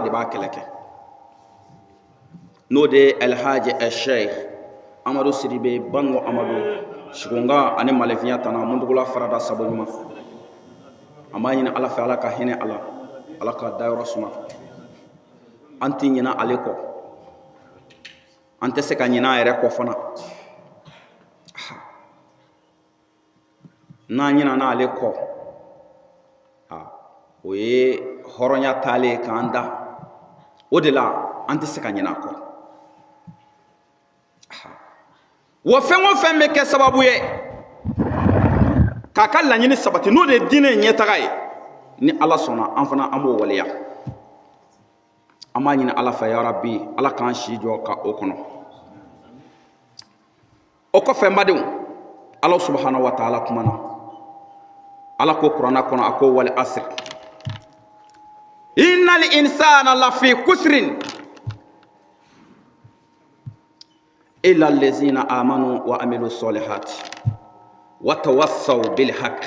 de b'a kɛlɛ kɛ n'o de ye Alhaji Sheikh Amadu Sidibe Banu Amadu Sikonga ani Malefiya Tana Mundugula Farada Sabo ɲuman an b'a ɲini Ala fɛ Ala ka hinɛ Ala ka dayɔrɔ suma an tɛ ɲinɛ ale kɔ an tɛ se ka ɲinɛ a yɛrɛ kɔ fana n'an ɲinɛna ale kɔ o ye hɔrɔnya taalen k'an da o de la an tɛ se ka ɲinɛ a kɔ wa fɛn o fɛn bɛ kɛ sababu ye k'a ka laɲini sabati n'o de ye diinɛ ɲɛtaga ye ni Ala sɔnna an fana an b'o waleya an b'a ɲini Ala fɛ ya Rabbi Ala k'an si jɔ ka o kɔnɔ o kɔfɛ n badenw Ala subhanahu wa ta'ala kumana Ala ko kuranna kɔnɔ a ko wal asr innal insana lafi kusrin illa allazina amanu wa amilu solihati wa tawassaw bil haqq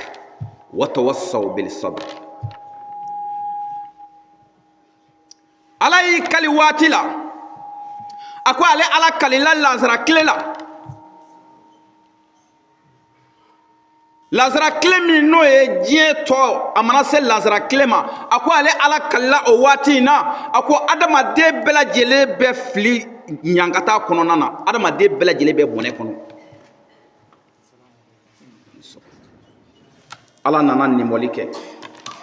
wa tawassaw bil sabr. Ala y'i kali waati la a ko ale Ala kalila lazara tile min n'o ye diɲɛ tɔ a mana se lazara tile ma a ko ale Ala kalila o waati in na a ko adamaden bɛɛ lajɛlen bɛ fili ɲankata kɔnɔna na adamaden bɛɛ lajɛlen bɛ bɔnɛ kɔnɔ Ala nana nimɔli kɛ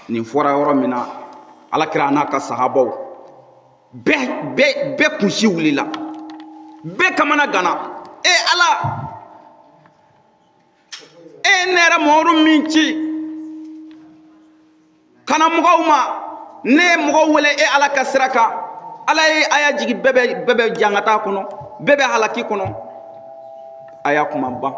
nin fɔra yɔrɔ min na Alakira n'a ka sahabaw bɛɛ kunsi wulila bɛɛ kamana gana Ala ne yɛrɛ Mamadu min ci kana mɔgɔw ma ne ye mɔgɔw wele Ala ka sira kan Ala ye aya jigi bɛɛ bɛ jangata kɔnɔ bɛɛ bɛ halaki kɔnɔ aya kuma ban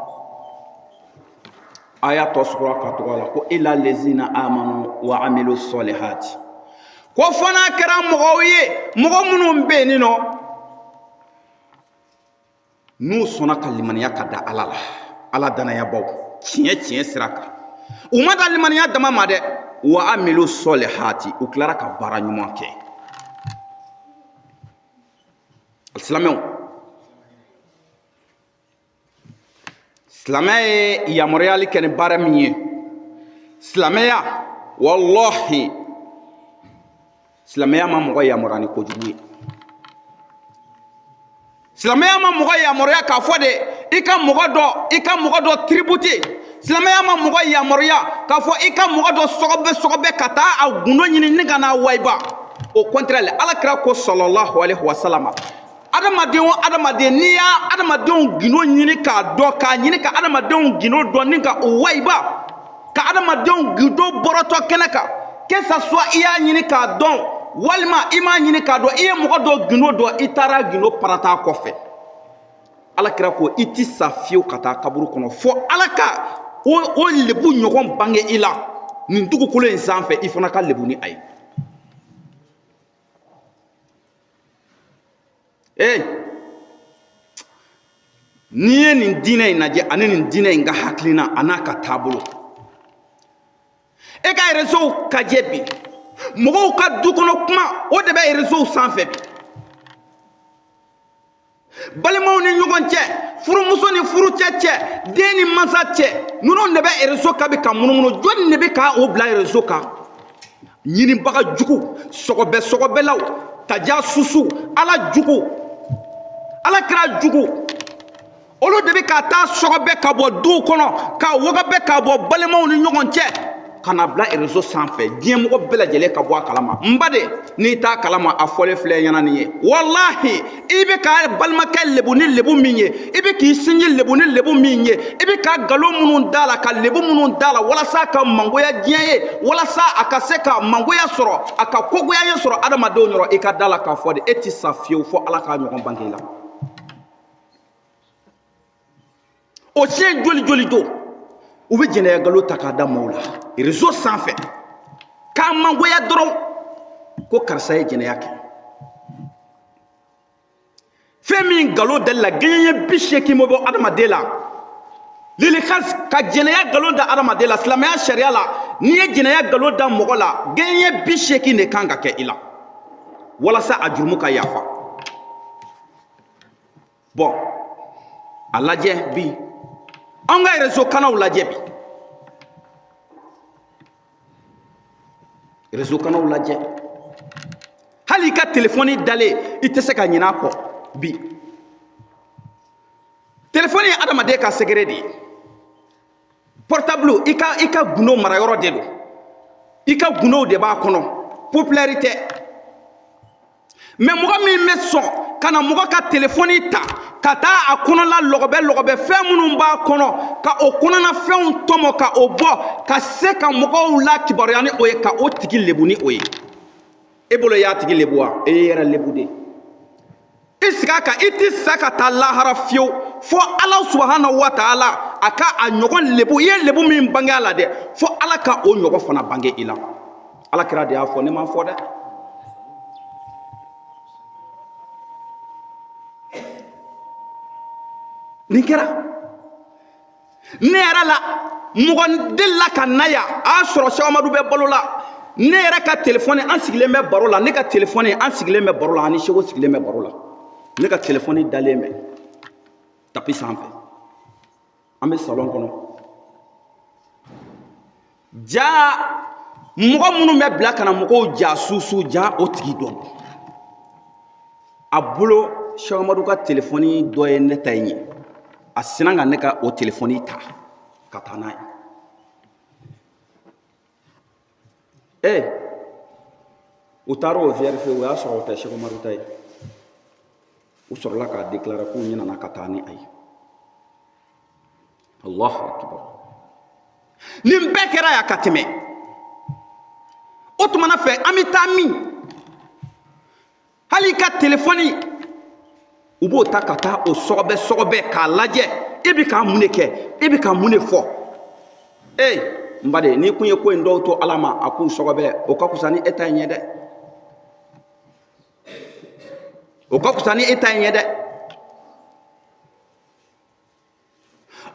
aya tɔ sugura ka tɔgɔ la ko illa lezina amanu wa amilu solihati ko fana kɛra mɔgɔw ye mɔgɔ minnu bɛ yen nɔ n'u sɔnna ka limaniya ka da Ala la Ala danayabaw tiɲɛ sira kan u ma da limaniya dama ma dɛ wa amilu solihati u tilara ka baara ɲuman kɛ silamɛw silamɛya ye yamaruyali kɛ ni baara min ye silamɛya wallahi silamɛya ma mɔgɔ yamaruya ni kojugu ye silamɛya ma mɔgɔ yamaruya k'a fɔ de i ka mɔgɔ dɔ tribute silamɛya ma mɔgɔ yamaruya k'a fɔ i ka mɔgɔ dɔ sɔgɔbɛ ka taa a gundo ɲini ni ka n'a wayiba au contraire Alakira ko sallallahu alaihi wasallam adamaden o adamaden n'i y'a adamadenw gindo ɲini k'a dɔn k'a ɲini ka adamadenw gindo dɔn ni ka o wayiba ka adamadenw gindo bɔrɔtɔ kɛnɛ kan que ça soit i y'a ɲini k'a dɔn walima i m'a ɲini k'a dɔn i ye mɔgɔ dɔ gindo dɔn i taara gindo parata kɔfɛ Alakira ko i ti sa fiyewu ka taa kaburu kɔnɔ fo Ala ka o lebu ɲɔgɔn bange i la nin dugukolo in sanfɛ i fana ka lebu ni a ye n'i ye nin diinɛ in lajɛ ani nin diinɛ in ka hakilina a n'a ka taabolo e ka réseau kajɛ bi mɔgɔw ka dukɔnɔ kuma o de bɛ réseau sanfɛ bi balimaw ni ɲɔgɔn cɛ furumuso ni furucɛ cɛ den ni mansa cɛ ninnu de bɛ réseau kan bi ka munumunu jɔnni de bɛ ka o bila réseau kan ɲinibaga jugu sɔgɔbɛlaw tajasusu Ala jugu Alakira jugu olu de bɛ ka taa sɔgɔbɛ ka bɔ duw kɔnɔ ka wagabɛ ka bɔ balimaw ni ɲɔgɔn cɛ ka na bila réseau sanfɛ diɲɛ mɔgɔ bɛɛ lajɛlen ka bɔ a kalama n ba de n'i t'a kalama a fɔlen filɛ ɲɛna nin ye wallahi i bɛ ka balimakɛ lebu ni lebu min ye i bɛ k'i sinji lebu ni lebu min ye i bɛ ka nkalon minnu da la ka lebu minnu da la walasa a ka mangoya diɲɛ ye walasa a ka se ka mangoya sɔrɔ a ka kogoya ye sɔrɔ adamadenw yɔrɔ i ka da la k'a fɔ de e ti sa fiyewu fo Ala k'a ɲɔgɔn bange i la o se joli don u bɛ jɛnɛya nkalon ta k'a da maaw la réseau sanfɛ k'a mangoya dɔrɔn ko karisa ye jɛnɛya kɛ fɛn min nkalon dali la gɛɲɛ 80 bɛ bɔ adamaden la lilikas ka jɛnɛya nkalon da adamaden la silamɛya sariya la n'i ye jɛnɛya nkalon da mɔgɔ la gɛɲɛ 80 de kan ka kɛ i la walasa a jurumu ka yafa. Bon a lajɛ bi an ka réseau kanaww lajɛ bi, réseau kanaww lajɛ. Hali ka téléphone dalen i tɛ se ka ɲinɛ a kɔ bi. Téléphone ye adamaden ka secret de ye. Portable i ka gundo marayɔrɔ de don. I ka gundow de b'a kɔnɔ, popularité. Mais mɔgɔ min bɛ sɔn ka na mɔgɔ ka téléphone ta ka taa a kɔnɔla lɔgɔbɛ fɛn minnu b'a kɔnɔ, ka o kɔnɔna fɛnw tɔmɔ ka o bɔ, ka se ka mɔgɔw la kibaruya ni o ye, ka o tigi lebu ni o ye. E bolo y'a tigi lebu wa? E ye yɛrɛ lebu de. I sigi a kan, i tɛ sa ka taa lahara fiyewu fo Ala subahanahu wa taala a ka a ɲɔgɔn lebu. I ye lebu min bange a la dɛ, fo Ala ka o ɲɔgɔn fana bange i la. Alakira de y'a fɔ, ne m'a fɔ dɛ. Nin kɛra ne yɛrɛ la, mɔgɔ delila ka na yan a y'a sɔrɔ Seku Amadu bɛ balo la. Ne yɛrɛ ka téléphone an sigilen bɛ baro la, ne ka téléphone an sigilen bɛ baro la, ani Seku sigilen bɛ baro la. Ne ka téléphone dalen bɛ tapis sanfɛ, an bɛ salon kɔnɔ. Ja mɔgɔ minnu bɛ bila kana mɔgɔw jasusu, ja o tigi dɔn. A bolo Seku Amadu ka téléphone dɔ ye ne ta ye, a sina ka ne ka o téléphone ta ka taa n'a ye. U taara o vérifier, o y'a sɔrɔ o tɛ Seku Amadu ta ye. U sɔrɔla k'a déclarer k'u ɲinɛna ka taa ni a ye. Allahu akbar. Nin bɛɛ kɛra yan ka tɛmɛ. O tumana fɛ an bɛ taa min? Hali ka téléphone u b'o ta ka taa o sɔgɔbɛ k'a lajɛ. E bɛ ka mun de kɛ? E bɛ ka mun de fɔ? N baden, n'i kun ye ko in dɔw to Ala ma a k'u sɔgɔbɛ, o ka fisa ni e ta in ye dɛ. O ka fisa ni e ta in ye dɛ.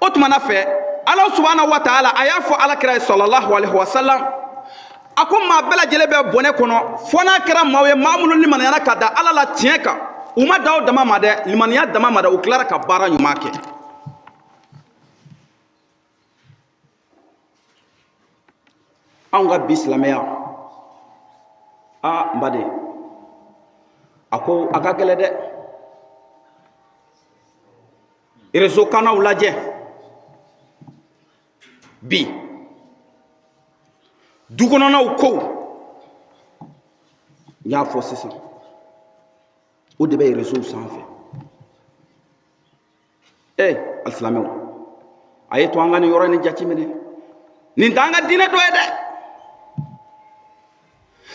O tumana fɛ Ala subhanahu wa taala a y'a fɔ Alakira ye sallallahu alaihi wa sallam, a ko maa bɛɛ lajɛlen bɛ bɔnɛ kɔnɔ fo n'a kɛra maaw ye maa minnu limaniyara ka da Ala la tiɲɛ kan. U ma da o dama ma dɛ, limaniya dama ma dɛ, u tilara ka baara ɲuman kɛ. Anw ka bi silamɛya, n baden, a ko a ka gɛlɛn dɛ. Réseau kanaww lajɛ bi, dukɔnɔnaw ko n y'a fɔ sisan, o de bɛ réseau sanfɛ. Alisilamɛw, a ye to an ka nin yɔrɔ in jateminɛ. Nin t'an ka diinɛ dɔ ye dɛ.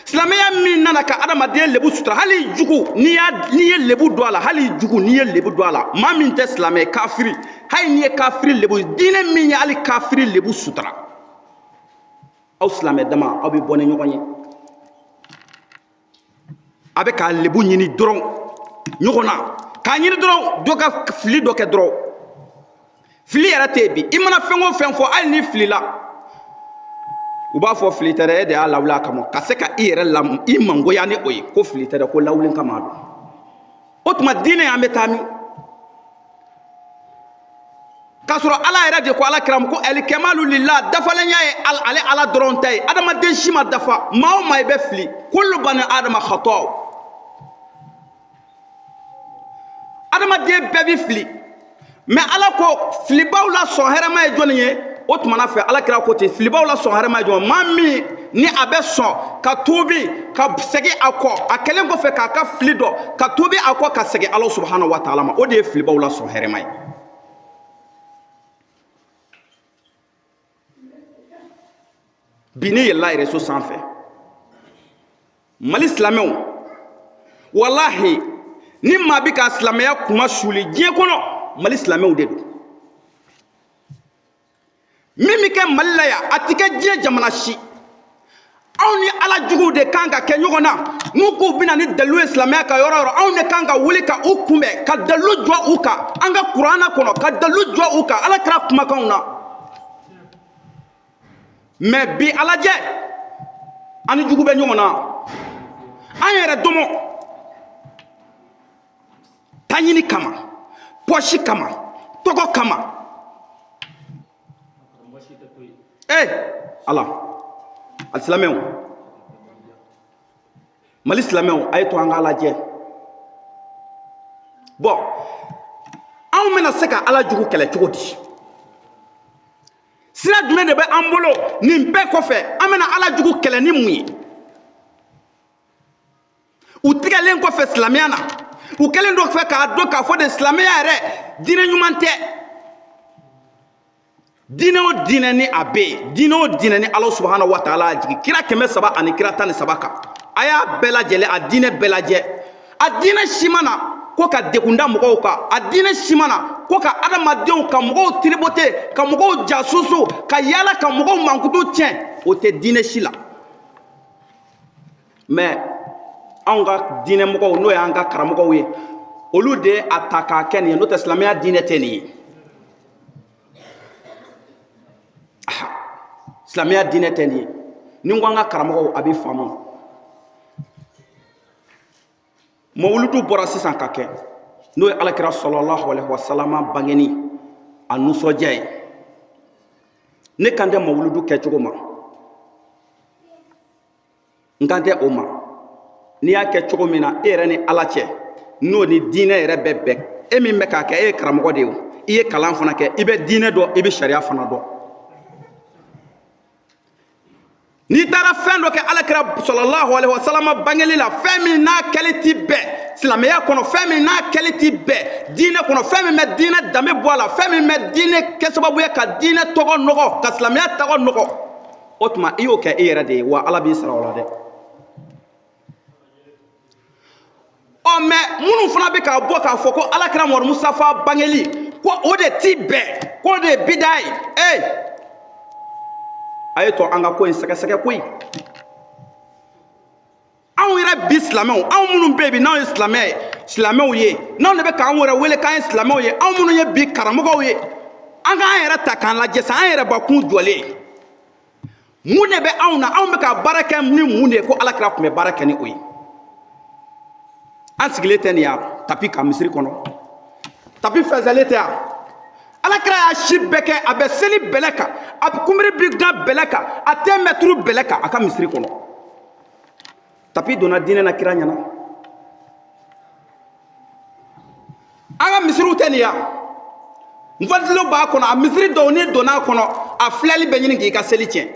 Silamɛya min nana ka adamaden lebu sutura, hali jugu n'i ye lebu don a la, hali jugu n'i ye lebu don a la, maa min tɛ silamɛ, kafiri, hali n'i ye kafiri lebu, diinɛ min ye hali kafiri lebu sutura, aw silamɛ dama aw bɛ bɔ ni ɲɔgɔn ye. A bɛ k'a lebu ɲini dɔrɔn ɲɔgɔn na, k'a ɲini dɔrɔn dɔ ka fili dɔ kɛ dɔrɔn. Fili yɛrɛ tɛ yen bi, i mana fɛn o fɛn fɔ hali ni filila, u b'a fɔ fili tɛ dɛ, e de y'a lawuli a kama, ka se ka i yɛrɛ i mangoya ni o ye, ko fili tɛ dɛ, ko lawuli kama don. O tuma diinɛ an bɛ taa min? K'a sɔrɔ Ala yɛrɛ de ko Alakira ko alikamalu lillah, dafalenya ye ale Ala dɔrɔn ta ye. Adamaden si ma dafa, maa o maa i bɛ fili, kullu bani adama khata'u. Adamaden bɛɛ bɛ fili, mais Ala ko filibaw la sɔn hɛrɛma ye jɔnni ye? O tumana fɛ Alakira ko ten, filibaw la sɔn hɛrɛma ye jɔn? Maa min ni a bɛ sɔn ka tuubi, ka segin a kɔ, a kɛlen kɔfɛ k'a ka fili dɔn, ka tuubi a kɔ, ka segin Ala subhanahu wa taala ma. O de ye filibaw la sɔn hɛrɛma ye. Bi ne yɛlɛla réseau sanfɛ, Mali silamɛw, walahi ni maa bɛ ka silamɛya kuma suli diɲɛ kɔnɔ, Mali silamɛw de don. Min bɛ kɛ Mali la yan, a tɛ kɛ diɲɛ jamana si. Anw ni Ala juguw de kan ka kɛ ɲɔgɔn na, n'u k'u bɛna ni dalilu ye silamɛya ka yɔrɔ o yɔrɔ, anw de kan ka wuli ka u kunbɛn, ka dalilu jɔ u kan, an ka kuranna kɔnɔ, ka dalilu jɔ u kan, Alakira kumakanw na. Mais bi a lajɛ, an ni jugu bɛ ɲɔgɔn na, an yɛrɛ dɔmɔ, taɲini kama posi kama tɔgɔ kama ala alisilamɛw mali silamɛw a ye to an k'a lajɛ bon anw bɛna se ka ala jugu kɛlɛ cogo di sira jumɛn de bɛ an bolo nin bɛɛ kɔfɛ an bɛna ala jugu kɛlɛ ni mun ye u tigɛlen kɔfɛ silamɛya na u kɛlen dɔ fɛ k'a dɔn k'a fɔ de silamɛya yɛrɛ diinɛ ɲuman tɛ diinɛ o diinɛ ni a bɛ yen diinɛ o diinɛ ni ala subahanahu wa taala y'a jigin kira 300 ani kira 13 kan a y'a bɛɛ lajɛlen a diinɛ bɛɛ lajɛ a diinɛ si ma na ko ka dekunda mɔgɔw kan a diinɛ si ma na ko ka adamadenw ka mɔgɔw tiribote ka mɔgɔw jasusu ka yaala ka mɔgɔw mankutu tiɲɛ o tɛ diinɛ si la mais anw ka diinɛ mɔgɔw n'o y'an ka karamɔgɔw ye olu de a ta k'a kɛ nin ye n'o tɛ silamɛya diinɛ tɛ nin ye silamɛya diinɛ tɛ nin ye ni n ko an ka karamɔgɔw a bɛ faamu mawuludu bɔra sisan ka kɛ n'o ye alakira sɔlɔlahu alaihi wasallam bangeni a nisɔndiya ye ne kan tɛ mawuludu kɛcogo ma n kan tɛ o ma n'i y'a kɛ cogo min na e yɛrɛ ni ala cɛ n'o ni diinɛ yɛrɛ bɛ bɛn e min bɛ k'a kɛ e ye karamɔgɔ de ye i ye kalan fana kɛ i bɛ diinɛ dɔn i bɛ sariya fana dɔn n'i taara fɛn dɔ kɛ alakira sɔlɔlahu alaihi wasallam bangeli la fɛn min n'a kɛli ti bɛɛ silamɛya kɔnɔ fɛn min n'a kɛli ti bɛɛ diinɛ kɔnɔ fɛn min bɛ diinɛ danbe bɔ a la fɛn min bɛ diinɛ kɛ sababu ye ka diinɛ tɔgɔ nɔgɔ ka silamɛya tɔgɔ nɔgɔ o tuma i y'o kɛ i yɛrɛ de ye wa ala b'i sara o la dɛ mais minnu fana bɛ k'a bɔ k'a fɔ ko alakira Muhamadu Musafa bangeli ko o de ti bɛɛ ko de ye bida ye a ye to an ka ko in sɛgɛsɛgɛ koyi anw yɛrɛ bi silamɛw anw minnu bɛ bi n'anw ye silamɛw ye n'anw de bɛ k'an yɛrɛ wele k'an ye silamɛw ye anw minnu ye bi karamɔgɔw ye an k'an yɛrɛ ta k'an lajɛ sa an yɛrɛ bakun jɔlen mun de bɛ anw na anw bɛ ka baara kɛ ni mun de ye ko alakira tun bɛ baara kɛ ni o ye an sigilen tɛ nin yan tapi ka misiri kɔnɔ tapi fɛnsɛnlen tɛ yan alakira y'a si bɛɛ kɛ a bɛ seli bɛlɛ kan a bɛ kunbiri bi gan bɛlɛ kan a tɛ mɛtiri bɛlɛ kan a ka misiri kɔnɔ tapi donna diinɛ na kira ɲɛna an ka misiriw tɛ nin yan nfɔlitilenw b'a kɔnɔ a misiri dɔw n'i donna a kɔnɔ a filɛli bɛ ɲini k'i ka seli tiɲɛ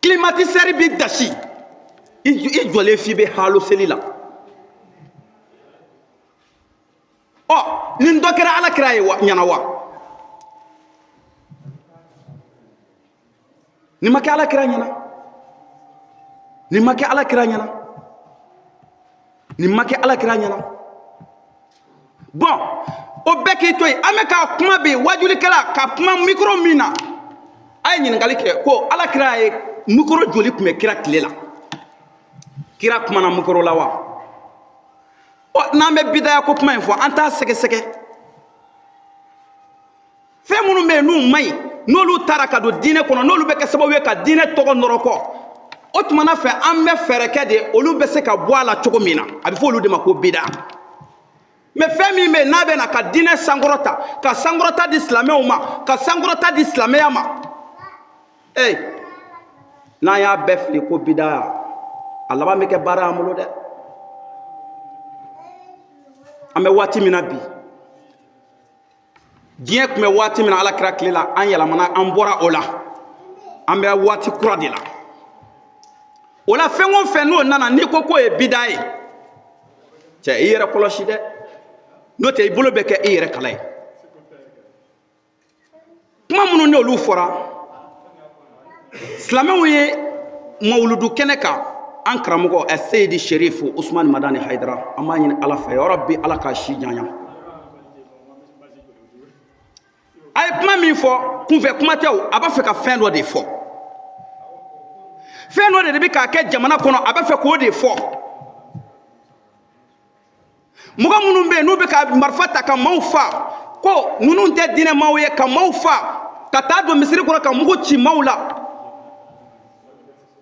climatiseur bi dasi i jɔlen f'i bɛ halo seli la nin dɔ kɛra alakira ye ɲɛna wa nin ma kɛ alakira ɲɛna nin ma kɛ alakira ɲɛna nin ma kɛ alakira ɲɛna bon o bɛɛ k'i to yen an bɛ ka kuma bi wajulikɛla ka kuma micro min na a ye ɲininkali kɛ ko alakira ye micro joli tun bɛ kira tile la kira kumana micro la wa n'an bɛ bidaya ko kuma in fɔ an t'a sɛgɛsɛgɛ fɛn minnu bɛ yen n'u man ɲi n'olu taara ka don diinɛ kɔnɔ n'olu bɛ kɛ sababu ye ka diinɛ tɔgɔ nɔrɔ kɔ o tumana fɛ an bɛ fɛɛrɛ kɛ de olu bɛ se ka bɔ a la cogo min na a bɛ fɔ olu de ma ko bida mais fɛn min bɛ yen n'a bɛ na ka diinɛ sankɔrɔta ka sankɔrɔta di silamɛw ma ka sankɔrɔta di silamɛya ma n'an y'a bɛɛ fili ko bidaya a laban bɛ kɛ baara y'an bolo dɛ an bɛ waati min na bi diɲɛ tun bɛ waati min na alakira tile la an yɛlɛmana an bɔra o la an bɛ waati kura de la o la fɛn o fɛn n'o nana n'i ko k'o ye bida ye cɛ i yɛrɛ kɔlɔsi dɛ n'o tɛ i bolo bɛ kɛ i yɛrɛ kala ye kuma minnu n'olu fɔra silamɛw ye mawuludu kɛnɛ kan an karamɔgɔ Seyidi Sherifu Usmani Madani Hayidara an b'a ɲini ala fɛ yɔrɔ bi ala k'a si janya a ye kuma min fɔ kunfɛ kuma tɛ o a b'a fɛ ka fɛn dɔ de fɔ fɛn dɔ de bɛ k'a kɛ jamana kɔnɔ a b'a fɛ k'o de fɔ mɔgɔ minnu bɛ yen n'u bɛ ka marifa ta ka maaw fa ko ninnu tɛ diinɛ maaw ye ka maaw fa ka taa don misiri kɔnɔ ka mugu ci maaw la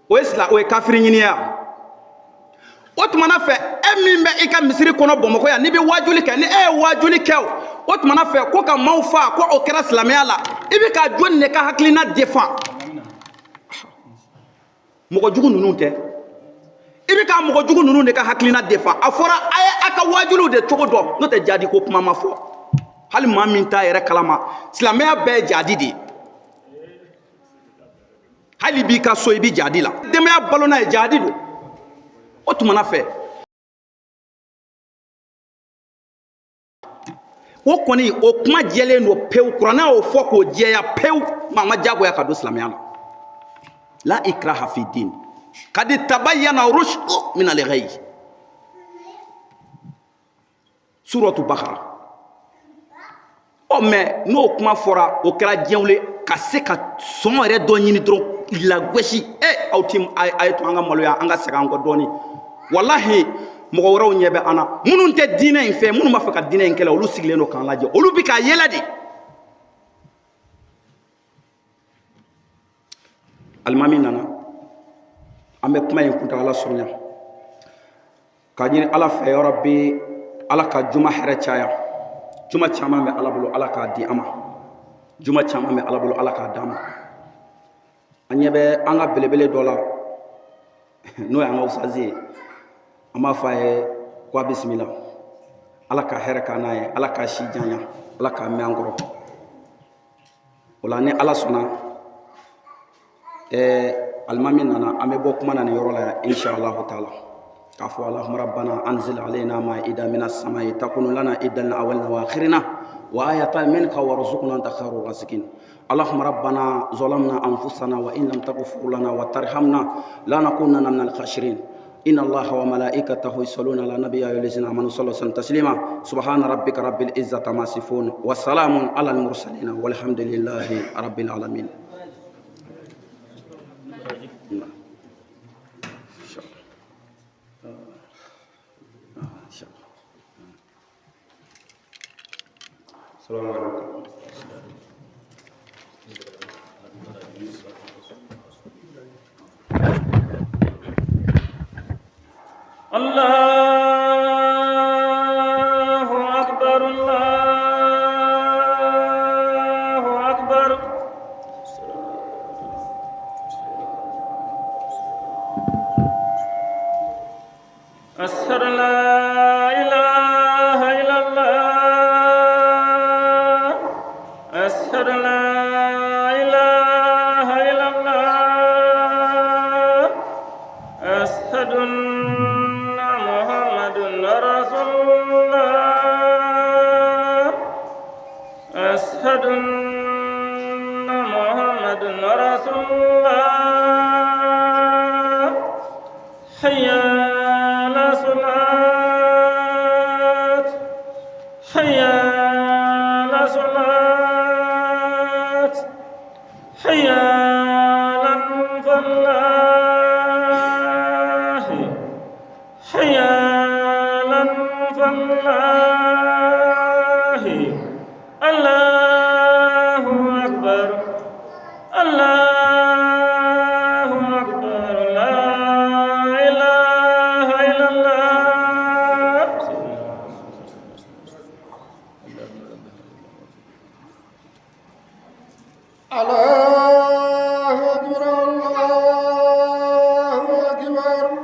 o ye kafiri ɲiniya o tumana fɛ e min bɛ I ka misiri kɔnɔ Bamakɔ yan n'i bɛ waajuli kɛ ni e ye waajuli kɛ o tumana fɛ ko ka maaw faa ko o kɛra silamɛya la I bɛ ka jɔn de ka hakilina défend mɔgɔ jugu ninnu tɛ I bɛ ka mɔgɔ jugu ninnu de ka hakilina défend a fɔra a ye a ka waajuliw de cogo dɔn n'o tɛ jadi ko kuma ma fɔ hali maa min t'a yɛrɛ kalama silamɛya bɛɛ ye jadi de ye hali b'i ka so I bɛ jadi la denbaya balo n'a ye jadi don o tumana fɛ o kɔni o kuma jɛlen don pewu kuranɛ y'o fɔ k'o jɛya pewu maa ma diyagoya ka don silamɛya la la ikraha fi din qad tabayyana rushdu min al-ghayy suratu Bakara mais n'o kuma fɔra o kɛra diɲɛwle ka se ka sɔn yɛrɛ dɔ ɲini dɔrɔn lagosi aw ti a ye to an ka maloya an ka segin an kɔ dɔɔni wallahi mɔgɔ wɛrɛw ɲɛ bɛ an na minnu tɛ diinɛ in fɛ minnu b'a fɛ ka diinɛ in kɛlɛ olu sigilen don k'an lajɛ olu bɛ k'a yɛlɛ de alimami nana an bɛ kuma in kuntagala surunya ka ɲini Ala fɛ ya Rabbi Ala ka juma hɛrɛ caya juma caman bɛ Ala bolo Ala k'a di an ma juma caman bɛ Ala bolo Ala k'a d'an ma an ɲɛ bɛ an ka belebele dɔ la n'o y'an ka usazi ye an b'a fɔ a ye k'a bisimila Ala ka hɛrɛ k'a n'a ye Ala k'a si janya Ala k'a mɛn an kɔrɔ o la ni Ala sɔnna alimami nana an bɛ bɔ kuma na nin yɔrɔ la inshallah taala k'a fɔ Allahumma rabbana anzil alayna ma'ida minas samai takunu lana idan awwalina wa akhirina wa ayatan minka warzuqna anta khairur raziqin Allahumma rabbana zalamna anfusana wa in lam taghfir lana wa tarhamna lanakunanna minal khasirin inna Allaha wa malaikatahu yusalluna ala nabiyyi ayyuhallazina amanu sallu alaihi taslima subhana rabbika rabbil izzati amma yasifun wa salamun alal mursalin walhamdulillahi rabbil alamin السلام عليكم الله أكبر الله أكبر أشهد أن لا إله إلا الله أشهد أن لا إله إلا الله أشهد أن محمد رسول الله أشهد أن محمد رسول الله حي على الصلاة حي على الصلاة حي على الفلاح حي على الفلاح الله أكبر الله أكبر لا إله إلا الله الله أكبر الله أكبر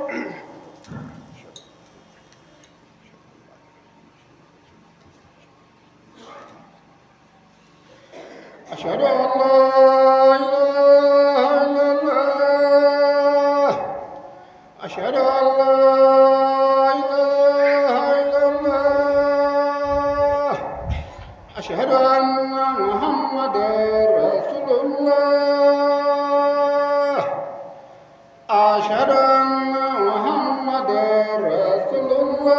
أشهد أن لا إله إلا الله أشهد أن لا إله إلا الله أشهد أن محمدا رسول الله أشهد أن محمدا رسول الله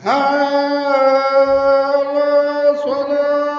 حي على الصلاة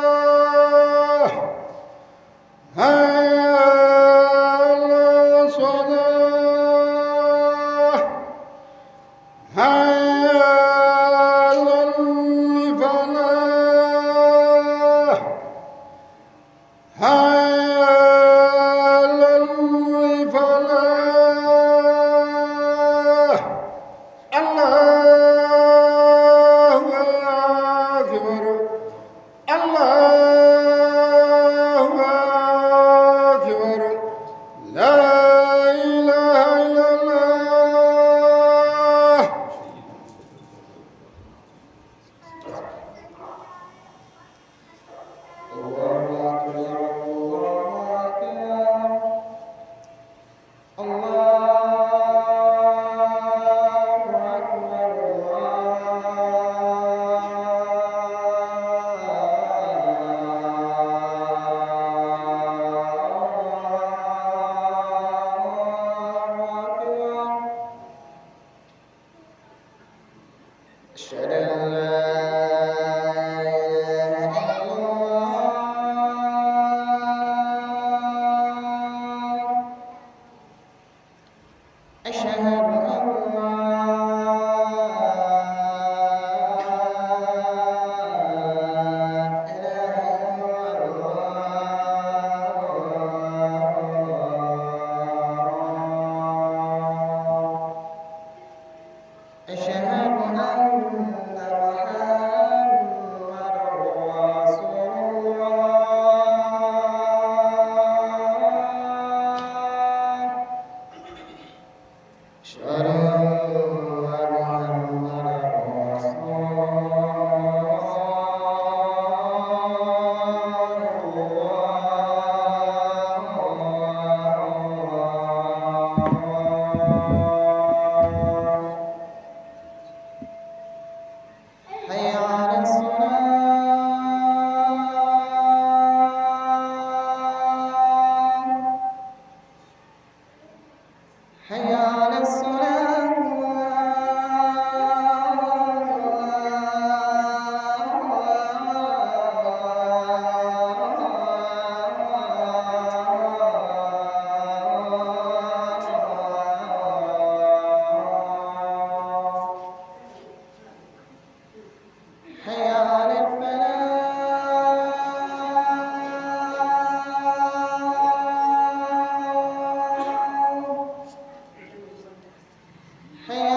أشهد أن لا إله إلا الله أشهد أن حي